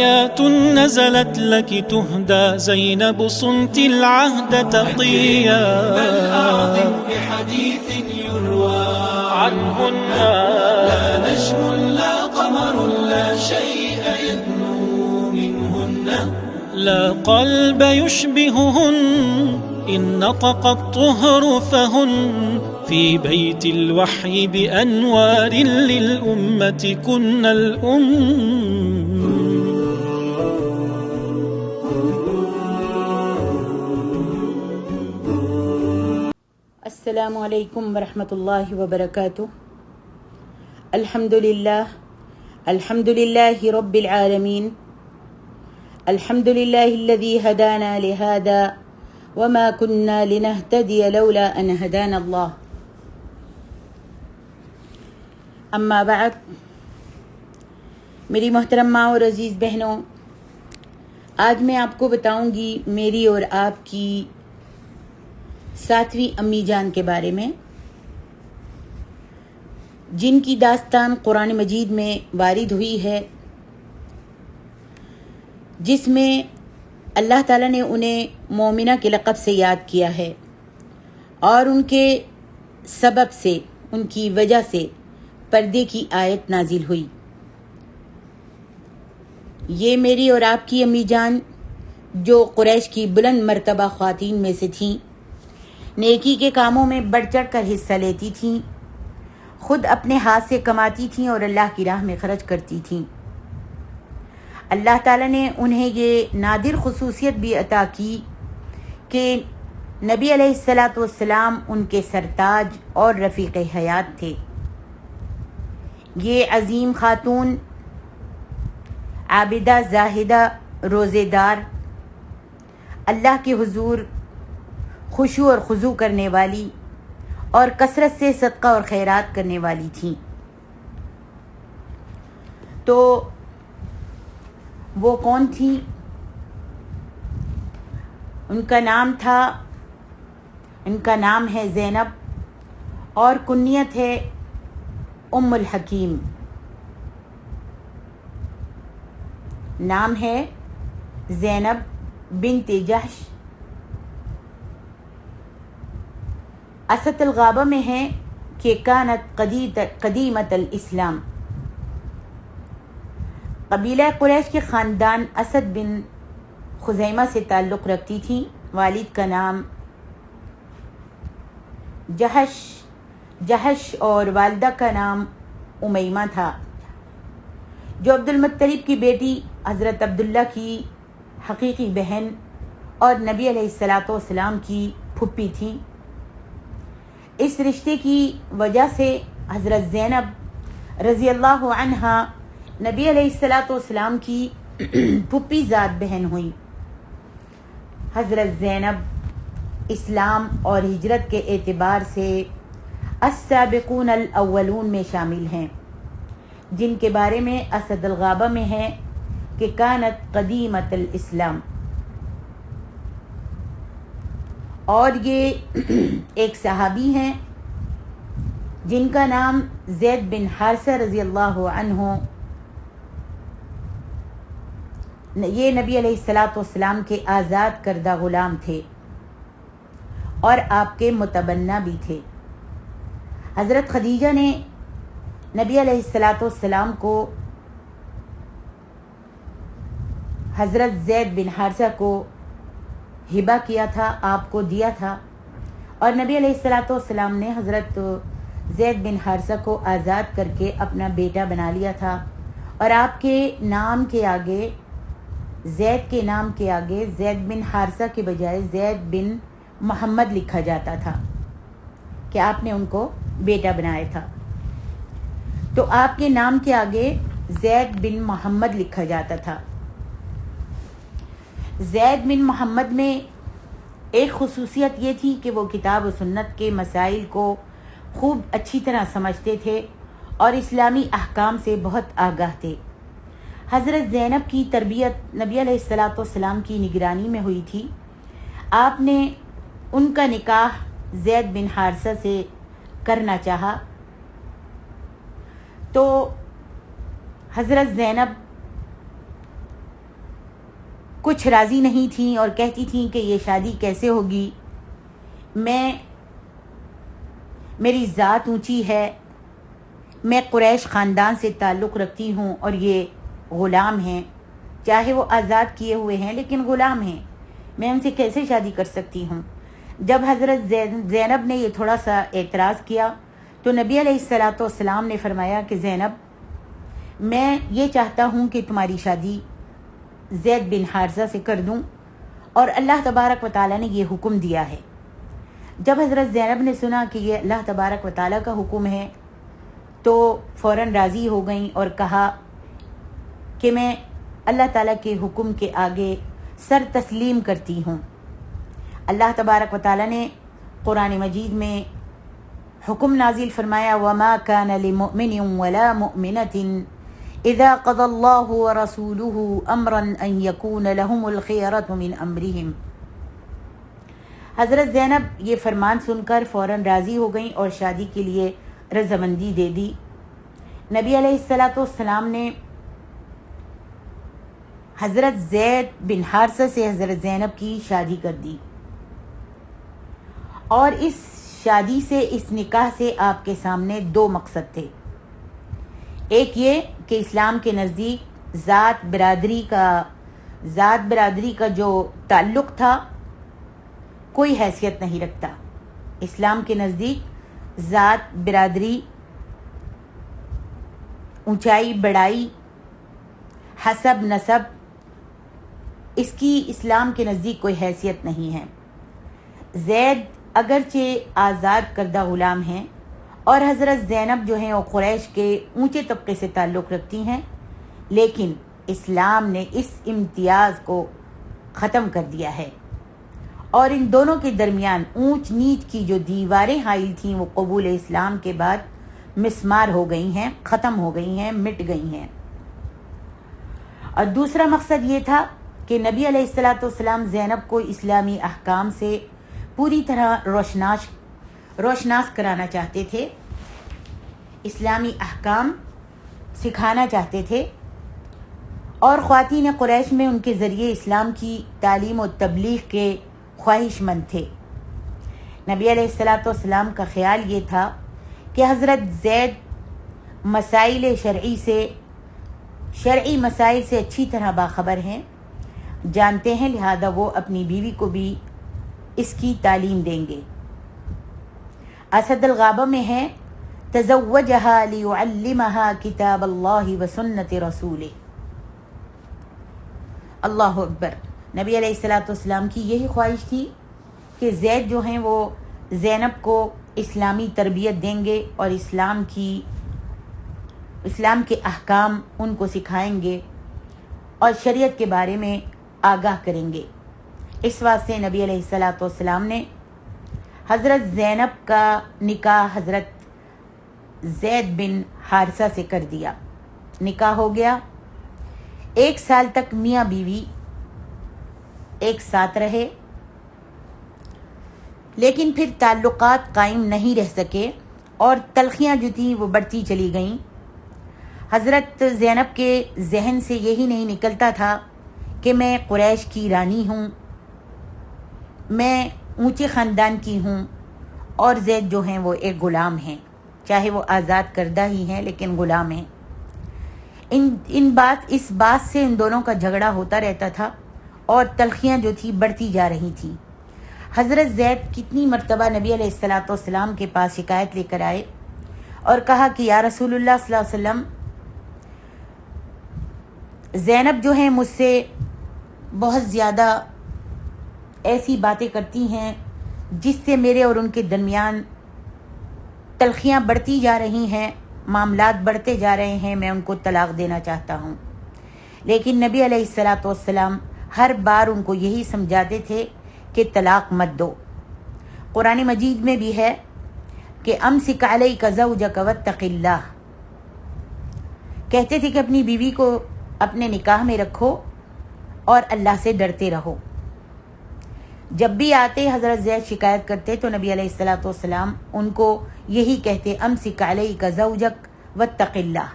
آيات نزلت لك تهدى زينب صنت العهد تقيا بل أعظم بحديث يروى عنهن لا نجم لا قمر لا شيء يدنو منهن لا قلب يشبههن إن نطق الطهر فهن في بيت الوحي بأنوار للأمة كن الأم. السلام علیکم ورحمۃ اللہ وبرکاتہ. الحمد للہ رب العالمین. الحمد للہ الذی ہدانا لہذا وما كنا لنهتدي لولا ان ہدانا اللہ. اما بعد، میری محترم ماں اور عزیز بہنوں، آج میں آپ کو بتاؤں گی میری اور آپ کی 7ویں امی جان کے بارے میں، جن کی داستان قرآن مجید میں وارد ہوئی ہے، جس میں اللہ تعالیٰ نے انہیں مومنہ کے لقب سے یاد کیا ہے، اور ان کے سبب سے، ان کی وجہ سے پردے کی آیت نازل ہوئی. یہ میری اور آپ کی امی جان، جو قریش کی بلند مرتبہ خواتین میں سے تھیں، نیکی کے کاموں میں بڑھ چڑھ کر حصہ لیتی تھیں، خود اپنے ہاتھ سے کماتی تھیں اور اللہ کی راہ میں خرچ کرتی تھیں. اللہ تعالیٰ نے انہیں یہ نادر خصوصیت بھی عطا کی کہ نبی علیہ الصلاۃ والسلام ان کے سرتاج اور رفیق حیات تھے. یہ عظیم خاتون، عابدہ، زاہدہ، روزے دار، اللہ کے حضور خشوع اور خضوع کرنے والی اور کثرت سے صدقہ اور خیرات کرنے والی تھیں. تو وہ کون تھیں؟ ان کا نام ہے زینب، اور کنیت ہے ام الحکیم. نام ہے زینب بنت جحش. اسد الغابہ میں ہے کہ کانت قدیمت الاسلام. قبیلہ قریش کے خاندان اسد بن خزیمہ سے تعلق رکھتی تھیں. والد کا نام جہش اور والدہ کا نام امیمہ تھا، جو عبد المطلب کی بیٹی حضرت عبداللہ کی حقیقی بہن اور نبی علیہ الصلاۃ والسلام کی پھوپھی تھیں. اس رشتے کی وجہ سے حضرت زینب رضی اللہ عنہا نبی علیہ الصلاۃ والسلام کی پھوپھی ذات بہن ہوئیں. حضرت زینب اسلام اور ہجرت کے اعتبار سے السابقون الاولون میں شامل ہیں، جن کے بارے میں اسد الغابہ میں ہے کہ کانت قدیمت الاسلام. اور یہ ایک صحابی ہیں جن کا نام زید بن حارثہ رضی اللہ عنہ. یہ نبی علیہ الصلاۃ والسلام کے آزاد کردہ غلام تھے اور آپ کے متبنہ بھی تھے. حضرت خدیجہ نے نبی علیہ الصلاۃ والسلام کو حضرت زید بن حارثہ کو ہبہ کیا تھا، آپ کو دیا تھا، اور نبی علیہ الصلاۃ والسلام نے حضرت زید بن حارثہ کو آزاد کر کے اپنا بیٹا بنا لیا تھا. اور آپ کے نام کے آگے، زید کے نام کے آگے، زید بن حارثہ کے بجائے زید بن محمد لکھا جاتا تھا کہ آپ نے ان کو بیٹا بنایا تھا. تو آپ کے نام کے آگے زید بن محمد لکھا جاتا تھا. زید بن محمد میں ایک خصوصیت یہ تھی کہ وہ کتاب و سنت کے مسائل کو خوب اچھی طرح سمجھتے تھے اور اسلامی احکام سے بہت آگاہ تھے. حضرت زینب کی تربیت نبی علیہ الصلاۃ والسلام کی نگرانی میں ہوئی تھی. آپ نے ان کا نکاح زید بن حارثہ سے کرنا چاہا تو حضرت زینب کچھ راضی نہیں تھیں اور کہتی تھیں کہ یہ شادی کیسے ہوگی، میری ذات اونچی ہے، میں قریش خاندان سے تعلق رکھتی ہوں اور یہ غلام ہیں، چاہے وہ آزاد کیے ہوئے ہیں لیکن غلام ہیں، میں ان سے کیسے شادی کر سکتی ہوں۔ جب حضرت زینب نے یہ تھوڑا سا اعتراض کیا تو نبی علیہ السلام نے فرمایا کہ زینب، میں یہ چاہتا ہوں کہ تمہاری شادی زید بن حارثہ سے کر دوں، اور اللہ تبارک و تعالیٰ نے یہ حکم دیا ہے۔ جب حضرت زینب نے سنا کہ یہ اللہ تبارک و تعالیٰ کا حکم ہے تو فوراً راضی ہو گئیں اور کہا کہ میں اللہ تعالیٰ کے حکم کے آگے سر تسلیم کرتی ہوں۔ اللہ تبارک و تعالیٰ نے قرآن مجید میں حکم نازل فرمایا، وَمَا كَانَ لِمُؤْمِنٍ وَلَا مُؤْمِنَةٍ إِذَا قَضَى اللَّهُ وَرَسُولُهُ أَمْرًا أَن يَكُونَ لَهُمُ الْخِيَرَةُ مِنْ أَمْرِهِمْ۔ حضرت زینب یہ فرمان سن کر فوراً راضی ہو گئیں اور شادی کے لیے رضامندی دے دی۔ نبی علیہ السلام نے حضرت زید بن حارثہ سے حضرت زینب کی شادی کر دی، اور اس شادی سے، اس نکاح سے آپ کے سامنے دو مقصد تھے۔ ایک یہ کہ اسلام کے نزدیک ذات برادری کا جو تعلق تھا کوئی حیثیت نہیں رکھتا۔ اسلام کے نزدیک ذات برادری، اونچائی بڑائی، حسب نسب، اس کی اسلام کے نزدیک کوئی حیثیت نہیں ہے۔ زید اگرچہ آزاد کردہ غلام ہیں اور حضرت زینب جو ہیں وہ قریش کے اونچے طبقے سے تعلق رکھتی ہیں، لیکن اسلام نے اس امتیاز کو ختم کر دیا ہے، اور ان دونوں کے درمیان اونچ نیچ کی جو دیواریں حائل تھیں وہ قبول اسلام کے بعد مسمار ہو گئی ہیں، ختم ہو گئی ہیں، مٹ گئی ہیں۔ اور دوسرا مقصد یہ تھا کہ نبی علیہ السلام زینب کو اسلامی احکام سے پوری طرح روشناس کرانا چاہتے تھے، اسلامی احکام سکھانا چاہتے تھے، اور خواتین قریش میں ان کے ذریعے اسلام کی تعلیم و تبلیغ کے خواہش مند تھے۔ نبی علیہ السلام کا خیال یہ تھا کہ حضرت زید شرعی مسائل سے اچھی طرح باخبر ہیں، جانتے ہیں، لہذا وہ اپنی بیوی کو بھی اس کی تعلیم دیں گے۔ اسد الغابہ میں ہے، تزوجها ليعلمها کتاب اللہ وسنت رسولہ۔ اللہ اکبر۔ نبی علیہ السلام کی یہی خواہش تھی کہ زید جو ہیں وہ زینب کو اسلامی تربیت دیں گے اور اسلام کے احکام ان کو سکھائیں گے اور شریعت کے بارے میں آگاہ کریں گے۔ اس واسطے نبی علیہ السلام نے حضرت زینب کا نکاح حضرت زید بن حارثہ سے کر دیا۔ نکاح ہو گیا، 1 سال تک میاں بیوی ایک ساتھ رہے، لیکن پھر تعلقات قائم نہیں رہ سکے اور تلخیاں جو تھیں وہ بڑھتی چلی گئیں۔ حضرت زینب کے ذہن سے یہی نہیں نکلتا تھا کہ میں قریش کی رانی ہوں، میں اونچے خاندان کی ہوں، اور زید جو ہیں وہ ایک غلام ہیں، چاہے وہ آزاد کردہ ہی ہیں لیکن غلام ہیں۔ اس بات سے ان دونوں کا جھگڑا ہوتا رہتا تھا اور تلخیاں جو تھی بڑھتی جا رہی تھیں۔ حضرت زید کتنی مرتبہ نبی علیہ السلام کے پاس شکایت لے کر آئے اور کہا کہ یا رسول اللہ صلی اللہ علیہ وسلم، زینب جو ہیں مجھ سے بہت زیادہ ایسی باتیں کرتی ہیں جس سے میرے اور ان کے درمیان تلخیاں بڑھتی جا رہی ہیں، معاملات بڑھتے جا رہے ہیں، میں ان کو طلاق دینا چاہتا ہوں۔ لیکن نبی علیہ السلام ہر بار ان کو یہی سمجھاتے تھے کہ طلاق مت دو۔ قرآن مجید میں بھی ہے کہ امسک علیک زوجک واتق اللہ، کہتے تھے کہ اپنی بیوی کو اپنے نکاح میں رکھو اور اللہ سے ڈرتے رہو۔ جب بھی آتے حضرت زید شکایت کرتے تو نبی علیہ السلام ان کو یہی کہتے، امسک علیک زوجک واتق اللہ۔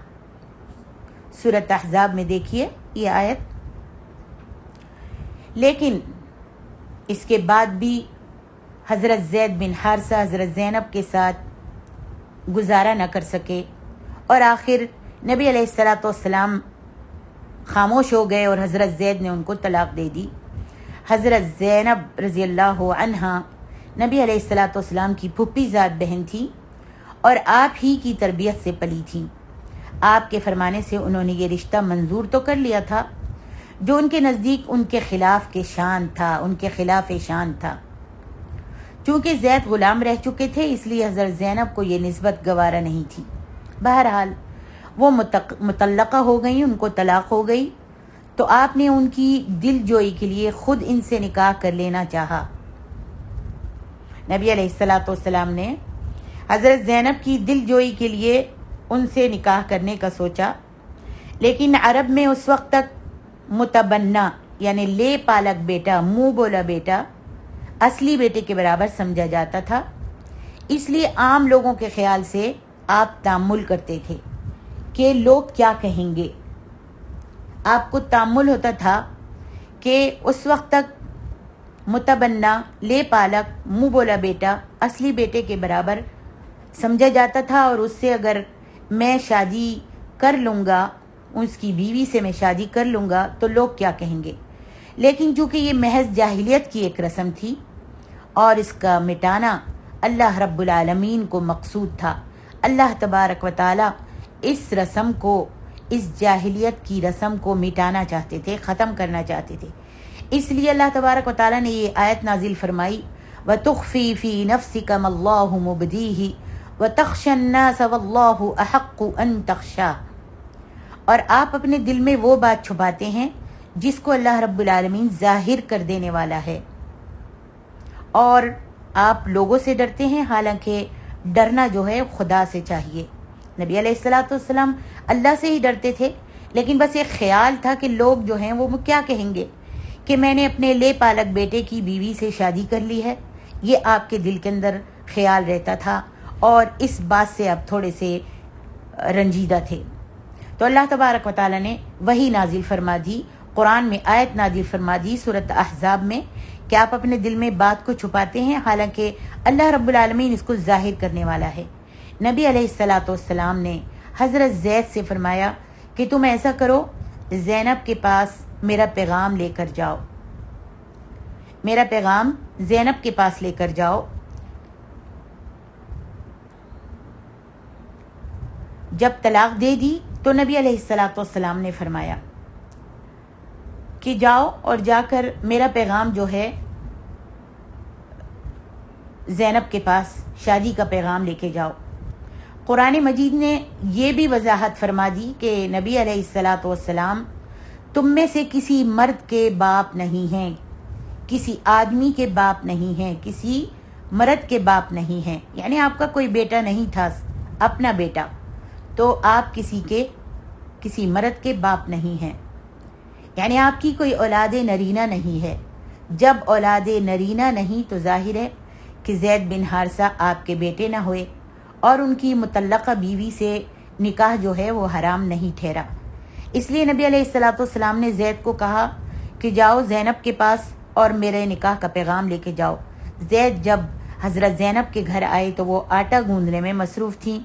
سورۃ احزاب میں دیکھیے یہ آیت۔ لیکن اس کے بعد بھی حضرت زید بن حارثہ حضرت زینب کے ساتھ گزارا نہ کر سکے، اور آخر نبی علیہ الصلاۃ والسلام خاموش ہو گئے اور حضرت زید نے ان کو طلاق دے دی۔ حضرت زینب رضی اللہ عنہا نبی علیہ الصلاۃ والسلام کی پھوپھی ذات بہن تھی اور آپ ہی کی تربیت سے پلی تھیں۔ آپ کے فرمانے سے انہوں نے یہ رشتہ منظور تو کر لیا تھا جو ان کے نزدیک ان کے خلاف شان تھا۔ چونکہ زید غلام رہ چکے تھے اس لیے حضرت زینب کو یہ نسبت گوارا نہیں تھی۔ بہرحال وہ مطلقہ ہو گئیں، ان کو طلاق ہو گئی، تو آپ نے ان کی دل جوئی کے لیے خود ان سے نکاح کر لینا چاہا۔ نبی علیہ الصلاۃ والسلام نے حضرت زینب کی دل جوئی کے لیے ان سے نکاح کرنے کا سوچا، لیکن عرب میں اس وقت تک متبنہ یعنی لے پالک بیٹا، منہ بولا بیٹا اصلی بیٹے کے برابر سمجھا جاتا تھا، اس لیے عام لوگوں کے خیال سے آپ تامل کرتے تھے کہ لوگ کیا کہیں گے۔ آپ کو تامل ہوتا تھا کہ اس وقت تک متبنہ لے پالک منہ بولا بیٹا اصلی بیٹے کے برابر سمجھا جاتا تھا، اور اس سے اگر میں شادی کر لوں گا، اس کی بیوی سے میں شادی کر لوں گا تو لوگ کیا کہیں گے۔ لیکن چونکہ یہ محض جاہلیت کی ایک رسم تھی اور اس کا مٹانا اللہ رب العالمین کو مقصود تھا، اللہ تبارک و تعالی اس جاہلیت کی رسم کو مٹانا چاہتے تھے، ختم کرنا چاہتے تھے۔ اس لیے اللہ تبارک و تعالی نے یہ آیت نازل فرمائی، وَتُخْفِي فِي نَفْسِكَ مَا اللَّهُ مُبْدِيهِ وَتَخْشَى النَّاسَ وَاللَّهُ أَحَقُّ أَن تَخْشَاهُ، اور آپ اپنے دل میں وہ بات چھپاتے ہیں جس کو اللہ رب العالمین ظاہر کر دینے والا ہے، اور آپ لوگوں سے ڈرتے ہیں، حالانکہ ڈرنا جو ہے خدا سے چاہیے۔ نبی علیہ الصلاۃ والسلام اللہ سے ہی ڈرتے تھے، لیکن بس ایک خیال تھا کہ لوگ جو ہیں وہ کیا کہیں گے کہ میں نے اپنے لے پالک بیٹے کی بیوی سے شادی کر لی ہے، یہ آپ کے دل کے اندر خیال رہتا تھا، اور اس بات سے آپ تھوڑے سے رنجیدہ تھے۔ تو اللہ تبارک و تعالیٰ نے وہی نازل فرما دی، قرآن میں آیت نازل فرما دی سورۃ احزاب میں کہ آپ اپنے دل میں بات کو چھپاتے ہیں، حالانکہ اللہ رب العالمین اس کو ظاہر کرنے والا ہے۔ نبی علیہ الصلاۃ والسلام نے حضرت زید سے فرمایا کہ تم ایسا کرو، زینب کے پاس میرا پیغام لے کر جاؤ، میرا پیغام زینب کے پاس لے کر جاؤ۔ جب طلاق دے دی تو نبی علیہ الصلاۃ والسلام نے فرمایا کہ جاؤ اور جا کر میرا پیغام جو ہے زینب کے پاس شادی کا پیغام لے کے جاؤ۔ قرآن مجید نے یہ بھی وضاحت فرما دی کہ نبی علیہ الصلاۃ والسلام تم میں سے کسی مرد کے باپ نہیں ہیں، کسی آدمی کے باپ نہیں ہیں، کسی مرد کے باپ نہیں ہیں، یعنی آپ کا کوئی بیٹا نہیں تھا اپنا بیٹا، تو آپ کسی مرد کے باپ نہیں ہیں، یعنی آپ کی کوئی اولاد نرینہ نہیں ہے۔ جب اولاد نرینہ نہیں تو ظاہر ہے کہ زید بن حارثہ آپ کے بیٹے نہ ہوئے، اور ان کی مطلقہ بیوی سے نکاح جو ہے وہ حرام نہیں ٹھہرا۔ اس لیے نبی علیہ الصلاۃ والسلام نے زید کو کہا کہ جاؤ زینب کے پاس اور میرے نکاح کا پیغام لے کے جاؤ۔ زید جب حضرت زینب کے گھر آئے تو وہ آٹا گوندنے میں مصروف تھیں۔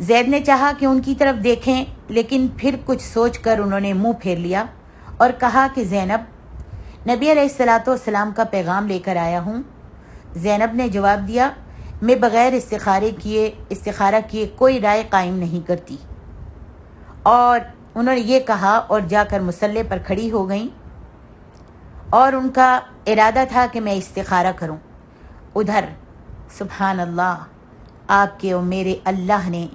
زید نے چاہا کہ ان کی طرف دیکھیں، لیکن پھر کچھ سوچ کر انہوں نے منہ پھیر لیا اور کہا کہ زینب، نبی علیہ الصلاۃ والسلام کا پیغام لے کر آیا ہوں۔ زینب نے جواب دیا، میں بغیر استخارہ کیے کوئی رائے قائم نہیں کرتی، اور انہوں نے یہ کہا اور جا کر مصلی پر کھڑی ہو گئیں، اور ان کا ارادہ تھا کہ میں استخارہ کروں۔ ادھر سبحان اللہ، آپ کے اور میرے اللہ نے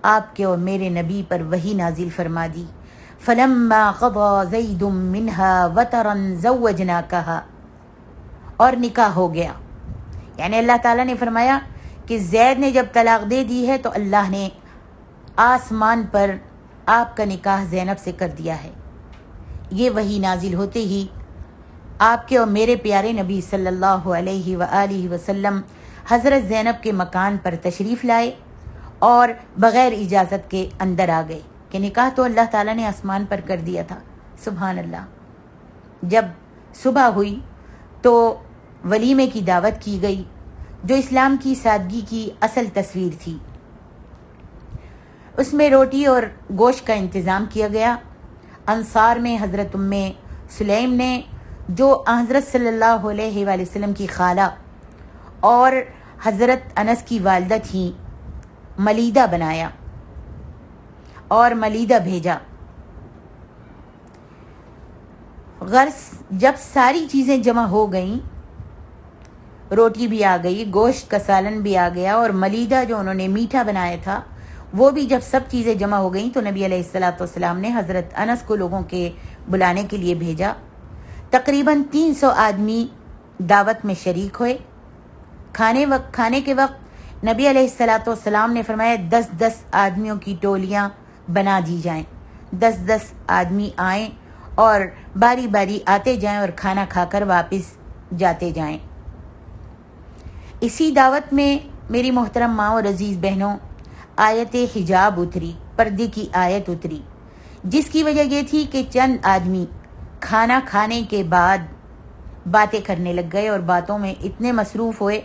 آپ کے اور میرے نبی پر وحی نازل فرما دی، فَلَمَّا قَضَى زَيْدٌ مِّنْهَا وَطَرًا زَوَّجْنَاكَهَا، اور نکاح ہو گیا۔ یعنی اللہ تعالیٰ نے فرمایا کہ زید نے جب طلاق دے دی ہے تو اللہ نے آسمان پر آپ کا نکاح زینب سے کر دیا ہے۔ یہ وحی نازل ہوتے ہی آپ کے اور میرے پیارے نبی صلی اللہ علیہ وآلہ وسلم حضرت زینب کے مکان پر تشریف لائے اور بغیر اجازت کے اندر آ گئے کہ نکاح تو اللہ تعالیٰ نے آسمان پر کر دیا تھا۔ سبحان اللہ۔ جب صبح ہوئی تو ولیمے کی دعوت کی گئی جو اسلام کی سادگی کی اصل تصویر تھی۔ اس میں روٹی اور گوشت کا انتظام کیا گیا۔ انصار میں حضرت ام سلیم نے، جو حضرت صلی اللہ علیہ وآلہ وسلم کی خالہ اور حضرت انس کی والدہ تھیں، ملیدہ بنایا اور ملیدہ بھیجا۔ غرض جب ساری چیزیں جمع ہو گئیں، روٹی بھی آ گئی، گوشت کا سالن بھی آ گیا، اور ملیدہ جو انہوں نے میٹھا بنایا تھا وہ بھی جب سب چیزیں جمع ہو گئیں تو نبی علیہ السلام نے حضرت انس کو لوگوں کے بلانے کے لیے بھیجا۔ تقریباً 300 آدمی دعوت میں شریک ہوئے۔ کھانے کے وقت نبی علیہ السلام نے فرمایا 10 آدمیوں کی ٹولیاں بنا دی جائیں، 10 آدمی آئیں اور باری باری آتے جائیں اور کھانا کھا کر واپس جاتے جائیں۔ اسی دعوت میں میری محترم ماں اور عزیز بہنوں، آیت حجاب اتری، پردے کی آیت اتری، جس کی وجہ یہ تھی کہ چند آدمی کھانا کھانے کے بعد باتیں کرنے لگ گئے اور باتوں میں اتنے مصروف ہوئے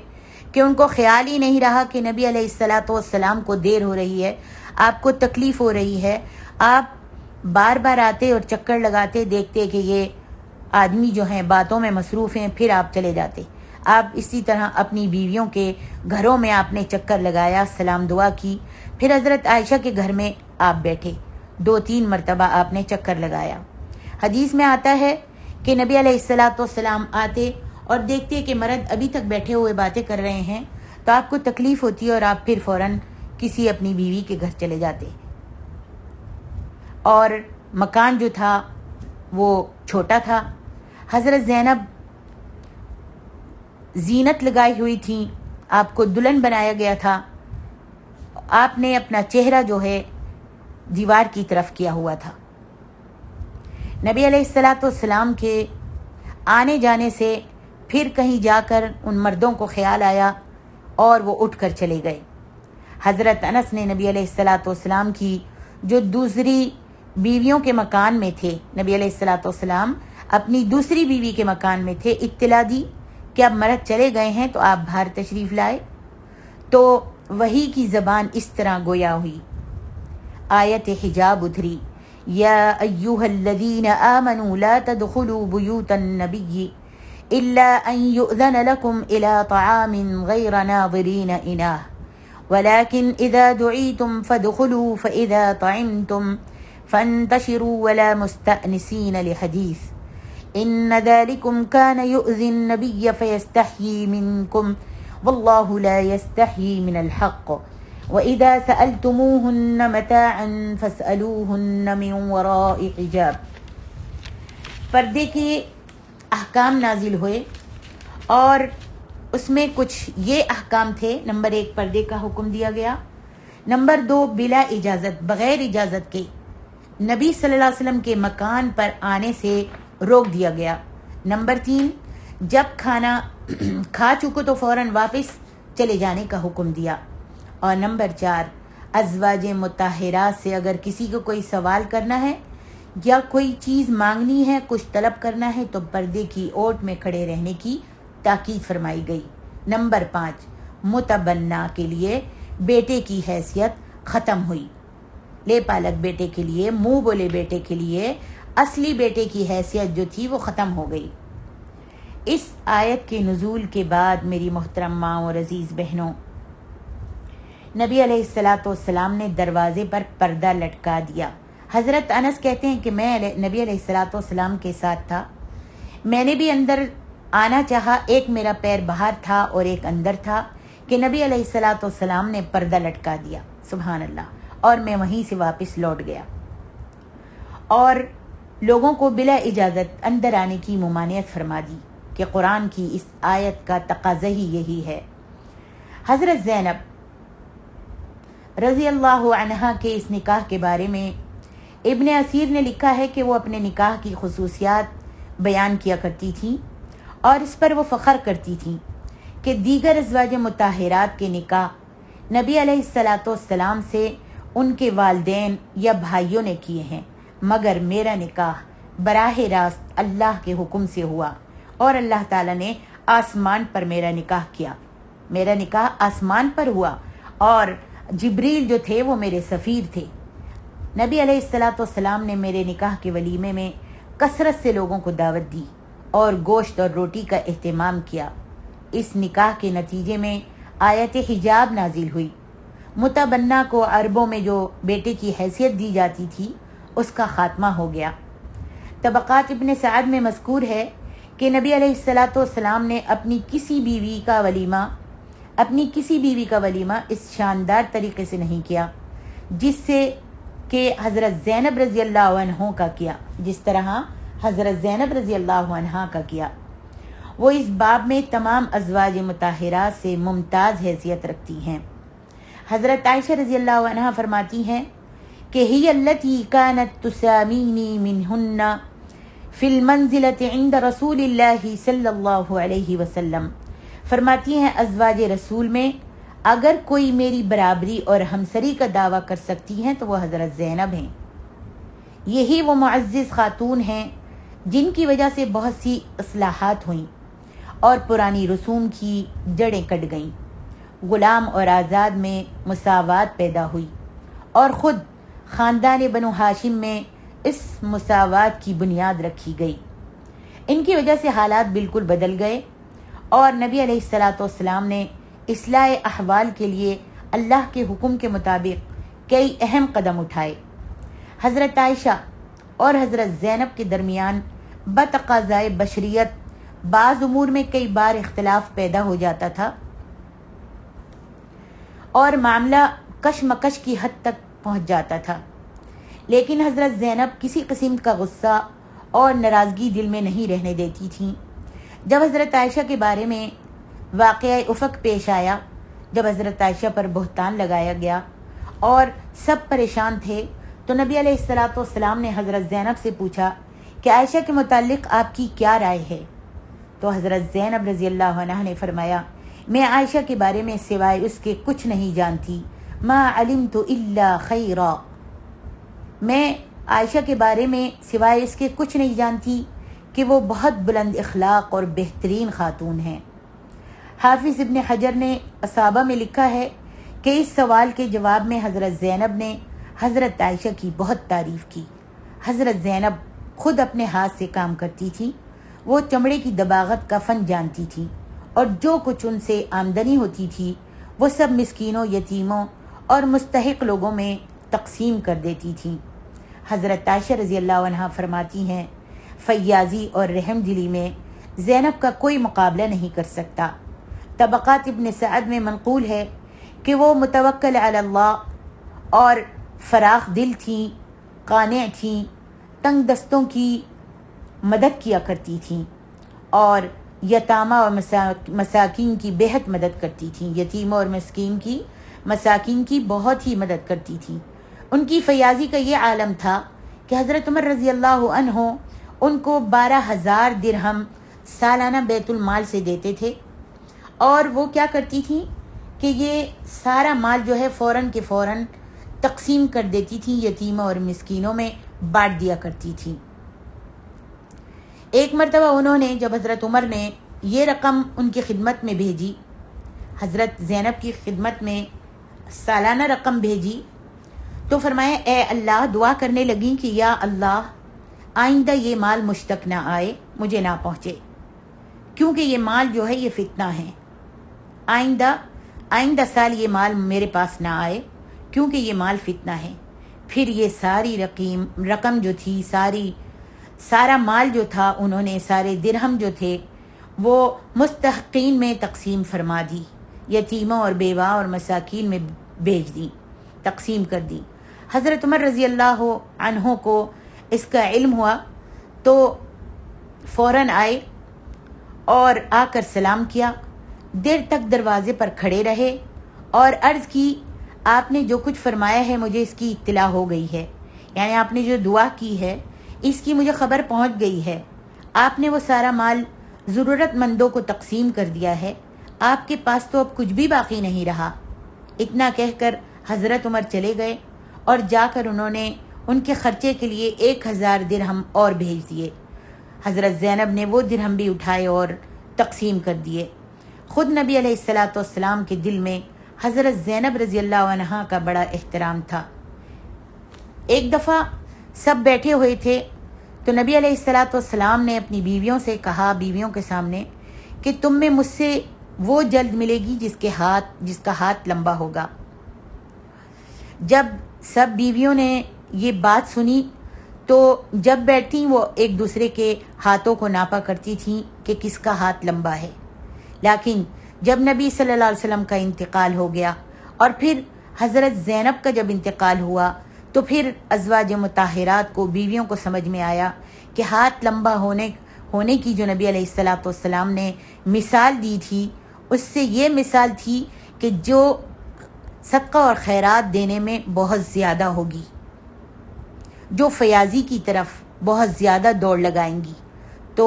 کہ ان کو خیال ہی نہیں رہا کہ نبی علیہ السلام کو دیر ہو رہی ہے، آپ کو تکلیف ہو رہی ہے، آپ بار بار آتے اور چکر لگاتے، دیکھتے کہ یہ آدمی جو ہیں باتوں میں مصروف ہیں، پھر آپ چلے جاتے۔ آپ اسی طرح اپنی بیویوں کے گھروں میں آپ نے چکر لگایا، سلام دعا کی، پھر حضرت عائشہ کے گھر میں آپ بیٹھے، 2-3 مرتبہ آپ نے چکر لگایا۔ حدیث میں آتا ہے کہ نبی علیہ السلام آتے اور دیکھتے کہ مرد ابھی تک بیٹھے ہوئے باتیں کر رہے ہیں تو آپ کو تکلیف ہوتی اور آپ پھر فوراً کسی اپنی بیوی کے گھر چلے جاتے، اور مکان جو تھا وہ چھوٹا تھا۔ حضرت زینب زینت لگائی ہوئی تھیں، آپ کو دلہن بنایا گیا تھا، آپ نے اپنا چہرہ جو ہے دیوار کی طرف کیا ہوا تھا۔ نبی علیہ السلام کے آنے جانے سے پھر کہیں جا کر ان مردوں کو خیال آیا اور وہ اٹھ کر چلے گئے۔ حضرت انس نے نبی علیہ السلام کی جو دوسری بیویوں کے مکان میں تھے، نبی علیہ السلام اپنی دوسری بیوی کے مکان میں تھے، اطلاع دی کہ اب مرد چلے گئے ہیں تو آپ باہر تشریف لائے، تو وحی کی زبان اس طرح گویا ہوئی، آیت حجاب اتری، یا ایھا الذین آمنوا لا تدخلوا بیوت النبی الا ان یؤذن لکم الی طعام غیر ناظرین اناہ ولكن اذا دعیتم فادخلوا فاذا طعمتم فانتشروا ولا مستأنسین لحدیث ان ذلكم كان يؤذي النبي فيستحيي منكم والله لا يستحيي من الحق وإذا سألتموهن متاعا فاسألوهن من وراء حجاب۔ پردے کے احکام نازل ہوئے اور اس میں کچھ یہ احکام تھے۔ نمبر 1 پردے کا حکم دیا گیا، نمبر 2 بلا اجازت، بغیر اجازت کے نبی صلی اللہ علیہ وسلم کے مکان پر آنے سے روک دیا گیا، نمبر 3 جب کھانا کھا چکو تو فوراً واپس چلے جانے کا حکم دیا، اور نمبر 4 ازواج مطہرات سے اگر کسی کو کوئی سوال کرنا ہے یا کوئی چیز مانگنی ہے، کچھ طلب کرنا ہے تو پردے کی اوٹ میں کھڑے رہنے کی تاکید فرمائی گئی۔ نمبر 5 متبنہ کے لیے بیٹے کی حیثیت ختم ہوئی، لے پالک بیٹے کے لیے، منہ بولے بیٹے کے لیے اصلی بیٹے کی حیثیت جو تھی وہ ختم ہو گئی۔ اس آیت کے نزول کے بعد میری محترم ماں اور عزیز بہنوں، نبی علیہ السلام نے دروازے پر پردہ لٹکا دیا۔ حضرت انس کہتے ہیں کہ میں نبی علیہ السلام کے ساتھ تھا، میں نے بھی اندر آنا چاہا، ایک میرا پیر باہر تھا اور ایک اندر تھا، کہ نبی علیہ السلام نے پردہ لٹکا دیا، سبحان اللہ، اور میں وہیں سے واپس لوٹ گیا اور لوگوں کو بلا اجازت اندر آنے کی ممانعت فرما دی کہ قرآن کی اس آیت کا تقاضا ہی یہی ہے۔ حضرت زینب رضی اللہ عنہا کے اس نکاح کے بارے میں ابن اسیر نے لکھا ہے کہ وہ اپنے نکاح کی خصوصیات بیان کیا کرتی تھیں اور اس پر وہ فخر کرتی تھیں کہ دیگر ازواج مطہرات کے نکاح نبی علیہ السلام سے ان کے والدین یا بھائیوں نے کیے ہیں، مگر میرا نکاح براہ راست اللہ کے حکم سے ہوا اور اللہ تعالیٰ نے آسمان پر میرا نکاح کیا. میرا نکاح آسمان پر ہوا اور جبریل جو تھے وہ میرے سفیر تھے. نبی علیہ السلام نے میرے نکاح کے ولیمے میں کثرت سے لوگوں کو دعوت دی اور گوشت اور روٹی کا اہتمام کیا. اس نکاح کے نتیجے میں آیت حجاب نازل ہوئی. متبنہ کو عربوں میں جو بیٹے کی حیثیت دی جاتی تھی اس کا خاتمہ ہو گیا. طبقات ابن سعد میں مذکور ہے کہ نبی علیہ السلام نے اپنی کسی بیوی کا ولیمہ اس شاندار طریقے سے نہیں کیا جس سے کہ حضرت زینب رضی اللہ عنہ کا کیا، جس طرح حضرت زینب رضی اللہ عنہ کا کیا. وہ اس باب میں تمام ازواج مطہرات سے ممتاز حیثیت رکھتی ہیں. حضرت عائشہ رضی اللہ عنہ فرماتی ہیں کہ ہی التی کانت تسامینی منہن فی المنزلۃ عند رسول اللہ صلی اللہ علیہ وسلم. فرماتی ہیں ازواج رسول میں اگر کوئی میری برابری اور ہمسری کا دعویٰ کر سکتی ہیں تو وہ حضرت زینب ہیں. یہی وہ معزز خاتون ہیں جن کی وجہ سے بہت سی اصلاحات ہوئیں اور پرانی رسوم کی جڑیں کٹ گئیں. غلام اور آزاد میں مساوات پیدا ہوئی اور خود خاندان بنو ہاشم میں اس مساوات کی بنیاد رکھی گئی. ان کی وجہ سے حالات بالکل بدل گئے اور نبی علیہ السلام نے اصلاح احوال کے لیے اللہ کے حکم کے مطابق کئی اہم قدم اٹھائے. حضرت عائشہ اور حضرت زینب کے درمیان بتقاضائے بشریت بعض امور میں کئی بار اختلاف پیدا ہو جاتا تھا اور معاملہ کشمکش کی حد تک پہنچ جاتا تھا، لیکن حضرت زینب کسی قسم کا غصہ اور ناراضگی دل میں نہیں رہنے دیتی تھیں. جب حضرت عائشہ کے بارے میں واقعہ افق پیش آیا، جب حضرت عائشہ پر بہتان لگایا گیا اور سب پریشان تھے، تو نبی علیہ السلام نے حضرت زینب سے پوچھا کہ عائشہ کے متعلق آپ کی کیا رائے ہے؟ تو حضرت زینب رضی اللہ عنہ نے فرمایا میں عائشہ کے بارے میں سوائے اس کے کچھ نہیں جانتی، ما علمت الا خیرا. میں عائشہ کے بارے میں سوائے اس کے کچھ نہیں جانتی کہ وہ بہت بلند اخلاق اور بہترین خاتون ہیں. حافظ ابن حجر نے اصابہ میں لکھا ہے کہ اس سوال کے جواب میں حضرت زینب نے حضرت عائشہ کی بہت تعریف کی. حضرت زینب خود اپنے ہاتھ سے کام کرتی تھی، وہ چمڑے کی دباغت کا فن جانتی تھی اور جو کچھ ان سے آمدنی ہوتی تھی وہ سب مسکینوں، یتیموں اور مستحق لوگوں میں تقسیم کر دیتی تھیں. حضرت عائشہ رضی اللہ عنہ فرماتی ہیں فیاضی اور رحم دلی میں زینب کا کوئی مقابلہ نہیں کر سکتا. طبقات ابن سعد میں منقول ہے کہ وہ متوکل علی اللہ اور فراخ دل تھیں، قانع تھیں، تنگ دستوں کی مدد کیا کرتی تھیں اور یتامہ اور مساکین کی بہت مدد کرتی تھیں. یتیموں اور مساکین کی بہت ہی مدد کرتی تھیں. ان کی فیاضی کا یہ عالم تھا کہ حضرت عمر رضی اللہ عنہ ان کو 12,000 درہم سالانہ بیت المال سے دیتے تھے اور وہ کیا کرتی تھیں کہ یہ سارا مال جو ہے فوراً کے فوراً تقسیم کر دیتی تھیں، یتیموں اور مسکینوں میں بانٹ دیا کرتی تھیں. ایک مرتبہ انہوں نے جب حضرت عمر نے یہ رقم ان کی خدمت میں بھیجی، حضرت زینب کی خدمت میں سالانہ رقم بھیجی، تو فرمایا اے اللہ، دعا کرنے لگیں کہ یا اللہ آئندہ یہ مال مجھ تک نہ آئے، مجھے نہ پہنچے، کیونکہ یہ مال جو ہے یہ فتنہ ہے. آئندہ سال یہ مال میرے پاس نہ آئے کیونکہ یہ مال فتنہ ہے. پھر یہ ساری رقم جو تھی، سارا مال جو تھا، انہوں نے سارے درہم جو تھے وہ مستحقین میں تقسیم فرما دی، یتیموں اور بیوہ اور مساکین میں بھیج دی، تقسیم کر دی. حضرت عمر رضی اللہ عنہ کو اس کا علم ہوا تو فوراً آئے اور آ کر سلام کیا، دیر تک دروازے پر کھڑے رہے اور عرض کی آپ نے جو کچھ فرمایا ہے مجھے اس کی اطلاع ہو گئی ہے، یعنی آپ نے جو دعا کی ہے اس کی مجھے خبر پہنچ گئی ہے. آپ نے وہ سارا مال ضرورت مندوں کو تقسیم کر دیا ہے، آپ کے پاس تو اب کچھ بھی باقی نہیں رہا. اتنا کہہ کر حضرت عمر چلے گئے اور جا کر انہوں نے ان کے خرچے کے لیے 1000 درہم اور بھیج دیے۔ حضرت زینب نے وہ درہم بھی اٹھائے اور تقسیم کر دیے۔ خود نبی علیہ الصلاۃ والسلام کے دل میں حضرت زینب رضی اللہ عنہا کا بڑا احترام تھا۔ ایک دفعہ سب بیٹھے ہوئے تھے تو نبی علیہ الصلاۃ والسلام نے اپنی بیویوں سے کہا، بیویوں کے سامنے، کہ تم میں مجھ سے وہ جلد ملے گی جس کا ہاتھ لمبا ہوگا۔ جب سب بیویوں نے یہ بات سنی تو جب بیٹھتی وہ ایک دوسرے کے ہاتھوں کو ناپا کرتی تھیں کہ کس کا ہاتھ لمبا ہے۔ لیکن جب نبی صلی اللہ علیہ وسلم کا انتقال ہو گیا اور پھر حضرت زینب کا جب انتقال ہوا تو پھر ازواج مطہرات کو، بیویوں کو سمجھ میں آیا کہ ہاتھ لمبا ہونے کی جو نبی علیہ الصلاۃ والسلام نے مثال دی تھی، اس سے یہ مثال تھی کہ جو صدقہ اور خیرات دینے میں بہت زیادہ ہوگی، جو فیاضی کی طرف بہت زیادہ دوڑ لگائیں گی، تو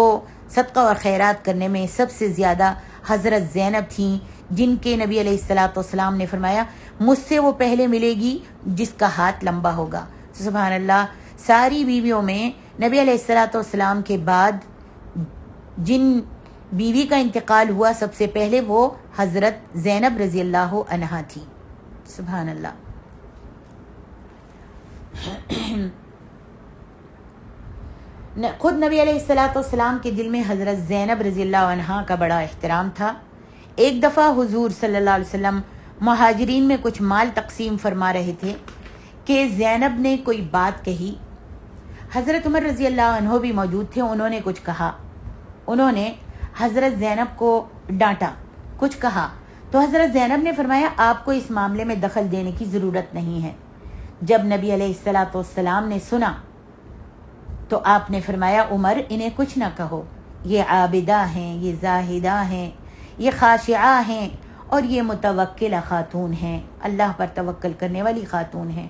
صدقہ اور خیرات کرنے میں سب سے زیادہ حضرت زینب تھیں، جن کے نبی علیہ الصلاۃ والسلام نے فرمایا مجھ سے وہ پہلے ملے گی جس کا ہاتھ لمبا ہوگا۔ سبحان اللہ، ساری بیویوں میں نبی علیہ الصلاۃ والسلام کے بعد جن بیوی کا انتقال ہوا سب سے پہلے وہ حضرت زینب رضی اللہ عنہا تھی۔ سبحان اللہ۔ خود نبی علیہ الصلاۃ والسلام کے دل میں حضرت زینب رضی اللہ عنہا کا بڑا احترام تھا۔ ایک دفعہ حضور صلی اللہ علیہ وسلم مہاجرین میں کچھ مال تقسیم فرما رہے تھے کہ زینب نے کوئی بات کہی۔ حضرت عمر رضی اللہ عنہ بھی موجود تھے، انہوں نے کچھ کہا، انہوں نے حضرت زینب کو ڈانٹا، کچھ کہا تو حضرت زینب نے فرمایا آپ کو اس معاملے میں دخل دینے کی ضرورت نہیں ہے۔ جب نبی علیہ الصلاۃ والسلام نے سنا تو آپ نے فرمایا عمر انہیں کچھ نہ کہو، یہ عابدہ ہیں، یہ زاہدہ ہیں، یہ خاشعہ ہیں اور یہ متوکلہ خاتون ہیں، اللہ پر توکل کرنے والی خاتون ہیں۔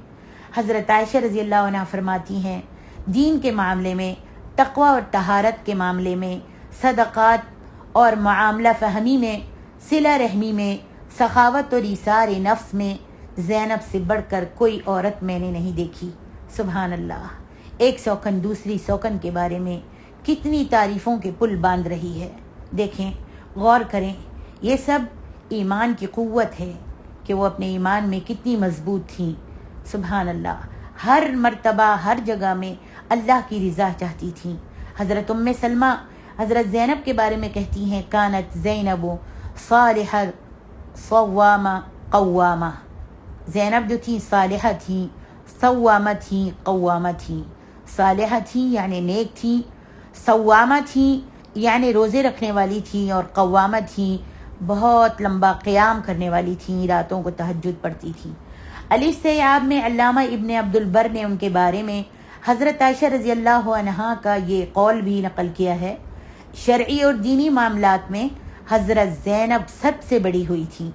حضرت عائشہ رضی اللہ عنہ فرماتی ہیں دین کے معاملے میں، تقوی اور طہارت کے معاملے میں، صدقات اور معاملہ فہمی میں، صلہ رحمی میں، سخاوت اور ایثار نفس میں زینب سے بڑھ کر کوئی عورت میں نے نہیں دیکھی۔ سبحان اللہ، ایک سوکن دوسری سوکن کے بارے میں کتنی تعریفوں کے پل باندھ رہی ہے۔ دیکھیں، غور کریں، یہ سب ایمان کی قوت ہے کہ وہ اپنے ایمان میں کتنی مضبوط تھیں۔ سبحان اللہ، ہر مرتبہ ہر جگہ میں اللہ کی رضا چاہتی تھیں۔ حضرت ام سلمہ حضرت زینب کے بارے میں کہتی ہیں کانت زینب صالحہ صوامہ قوامہ، زینب جو تھیں صالحہ تھیں، صوامہ تھیں، قوامہ تھیں۔ صالحہ تھیں یعنی نیک تھیں، صوامہ تھیں یعنی روزے رکھنے والی تھیں، اور قوامہ تھیں بہت لمبا قیام کرنے والی تھیں، راتوں کو تہجد پڑھتی تھیں۔ الاستیعاب میں علامہ ابن عبد البر نے ان کے بارے میں حضرت عائشہ رضی اللہ عنہا کا یہ قول بھی نقل کیا ہے، شرعی اور دینی معاملات میں حضرت زینب سب سے بڑی ہوئی تھیں۔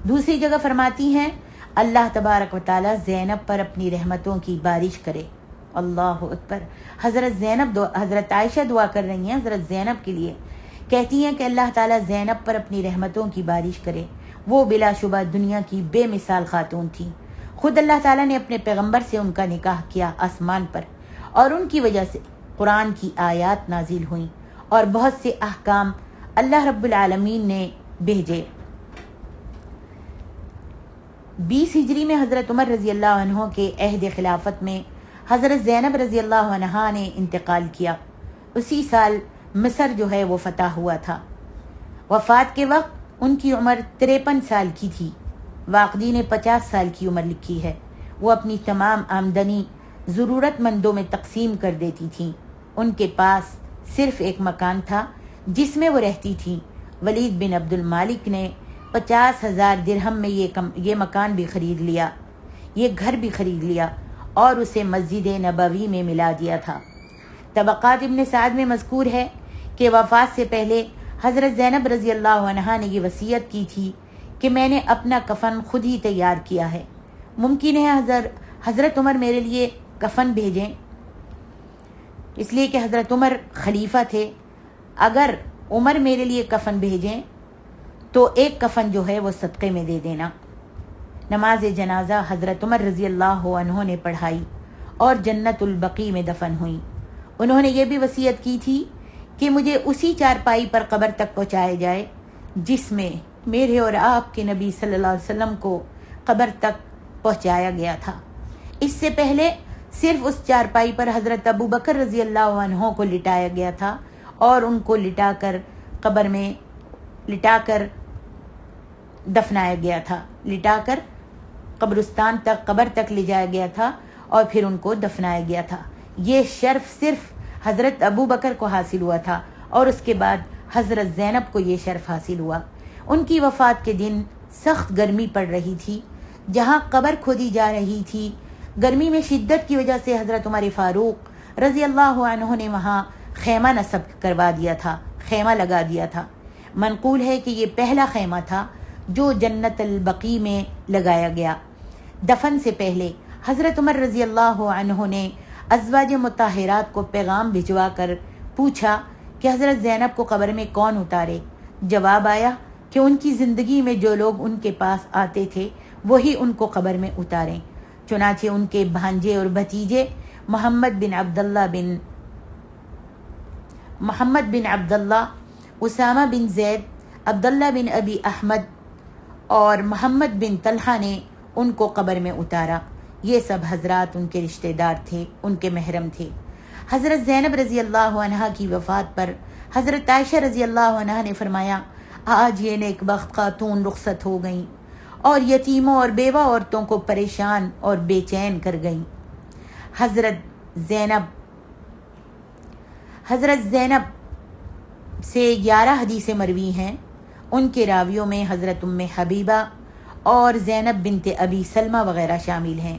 دوسری جگہ فرماتی ہیں اللہ تبارک و تعالی زینب پر اپنی رحمتوں کی بارش کرے۔ اللہ اکبر، حضرت عائشہ دعا کر رہی ہیں حضرت زینب کے لیے، کہتی ہیں کہ اللہ تعالیٰ زینب پر اپنی رحمتوں کی بارش کرے، وہ بلا شبہ دنیا کی بے مثال خاتون تھی۔ خود اللہ تعالیٰ نے اپنے پیغمبر سے ان کا نکاح کیا آسمان پر، اور ان کی وجہ سے قرآن کی آیات نازل ہوئیں اور بہت سے احکام اللہ رب العالمین نے بھیجے۔ 20 ہجری میں حضرت عمر رضی اللہ عنہ کے عہد خلافت میں حضرت زینب رضی اللہ عنہا نے انتقال کیا۔ اسی سال مصر جو ہے وہ فتح ہوا تھا۔ وفات کے وقت ان کی عمر 53 سال کی تھی۔ واقدی نے 50 سال کی عمر لکھی ہے۔ وہ اپنی تمام آمدنی ضرورت مندوں میں تقسیم کر دیتی تھیں۔ ان کے پاس صرف ایک مکان تھا جس میں وہ رہتی تھیں۔ ولید بن عبد المالک نے 50,000 درہم میں یہ مکان بھی خرید لیا، یہ گھر بھی خرید لیا اور اسے مسجد نبوی میں ملا دیا تھا۔ طبقات ابن سعد میں مذکور ہے کہ وفات سے پہلے حضرت زینب رضی اللہ عنہا نے یہ وصیت کی تھی کہ میں نے اپنا کفن خود ہی تیار کیا ہے، ممکن ہے حضرت عمر میرے لیے کفن بھیجیں، اس لیے کہ حضرت عمر خلیفہ تھے۔ اگر عمر میرے لیے کفن بھیجیں تو ایک کفن جو ہے وہ صدقے میں دے دینا۔ نماز جنازہ حضرت عمر رضی اللہ عنہ نے پڑھائی اور جنت البقیع میں دفن ہوئیں۔ انہوں نے یہ بھی وصیت کی تھی کہ مجھے اسی چارپائی پر قبر تک پہنچایا جائے جس میں میرے اور آپ کے نبی صلی اللہ علیہ وسلم کو قبر تک پہنچایا گیا تھا۔ اس سے پہلے صرف اس چارپائی پر حضرت ابو بکر رضی اللہ عنہ کو لٹایا گیا تھا اور ان کو لٹا کر قبر میں لٹا کر دفنایا گیا تھا، لٹا کر قبرستان تک قبر تک لے جایا گیا تھا اور پھر ان کو دفنایا گیا تھا۔ یہ شرف صرف حضرت ابو بکر کو حاصل ہوا تھا اور اس کے بعد حضرت زینب کو یہ شرف حاصل ہوا۔ ان کی وفات کے دن سخت گرمی پڑ رہی تھی، جہاں قبر کھودی جا رہی تھی۔ گرمی میں شدت کی وجہ سے حضرت عمر فاروق رضی اللہ عنہ نے وہاں خیمہ نصب کروا دیا تھا، خیمہ لگا دیا تھا۔ منقول ہے کہ یہ پہلا خیمہ تھا جو جنت البقیع میں لگایا گیا۔ دفن سے پہلے حضرت عمر رضی اللہ عنہ نے ازواج مطہرات کو پیغام بھجوا کر پوچھا کہ حضرت زینب کو قبر میں کون اتارے؟ جواب آیا کہ ان کی زندگی میں جو لوگ ان کے پاس آتے تھے وہی ان کو قبر میں اتاریں۔ چنانچہ ان کے بھانجے اور بھتیجے محمد بن عبداللہ، اسامہ بن زید، عبداللہ بن ابی احمد اور محمد بن طلحہ نے ان کو قبر میں اتارا۔ یہ سب حضرات ان کے رشتہ دار تھے، ان کے محرم تھے۔ حضرت زینب رضی اللہ عنہا کی وفات پر حضرت عائشہ رضی اللہ عنہا نے فرمایا، آج یہ نیک بخت خاتون رخصت ہو گئیں اور یتیموں اور بیوہ عورتوں کو پریشان اور بے چین کر گئیں۔ حضرت زینب سے 11 حدیثیں مروی ہیں۔ ان کے راویوں میں حضرت ام حبیبہ اور زینب بنت ابی سلمہ وغیرہ شامل ہیں۔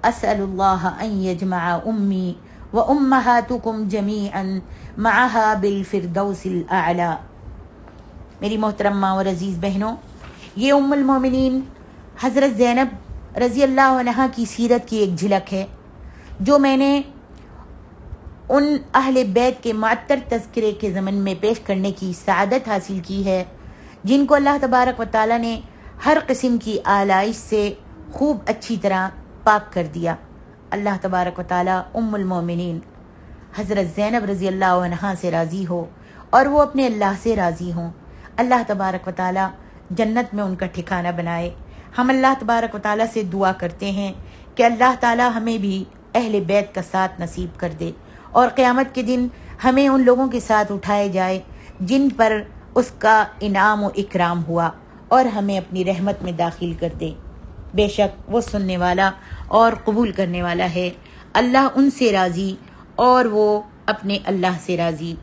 اسأل اللہ ان یجمع امی و امہاتکم جمیعا معها بالفردوس الاعلی۔ میری محترم ماں اور عزیز بہنوں، یہ ام المومنین حضرت زینب رضی اللہ عنہا کی سیرت کی ایک جھلک ہے جو میں نے ان اہل بیت کے معطر تذکرے کے ضمن میں پیش کرنے کی سعادت حاصل کی ہے جن کو اللہ تبارک و تعالیٰ نے ہر قسم کی آلائش سے خوب اچھی طرح پاک کر دیا۔ اللہ تبارک و تعالیٰ ام المومنین حضرت زینب رضی اللہ عنہا سے راضی ہو اور وہ اپنے اللہ سے راضی ہوں۔ اللہ تبارک و تعالیٰ جنت میں ان کا ٹھکانہ بنائے۔ ہم اللہ تبارک و تعالیٰ سے دعا کرتے ہیں کہ اللہ تعالیٰ ہمیں بھی اہل بیت کا ساتھ نصیب کر دے اور قیامت کے دن ہمیں ان لوگوں کے ساتھ اٹھائے جائے جن پر اس کا انعام و اکرام ہوا اور ہمیں اپنی رحمت میں داخل کر دے۔ بے شک وہ سننے والا اور قبول کرنے والا ہے۔ اللہ ان سے راضی اور وہ اپنے اللہ سے راضی۔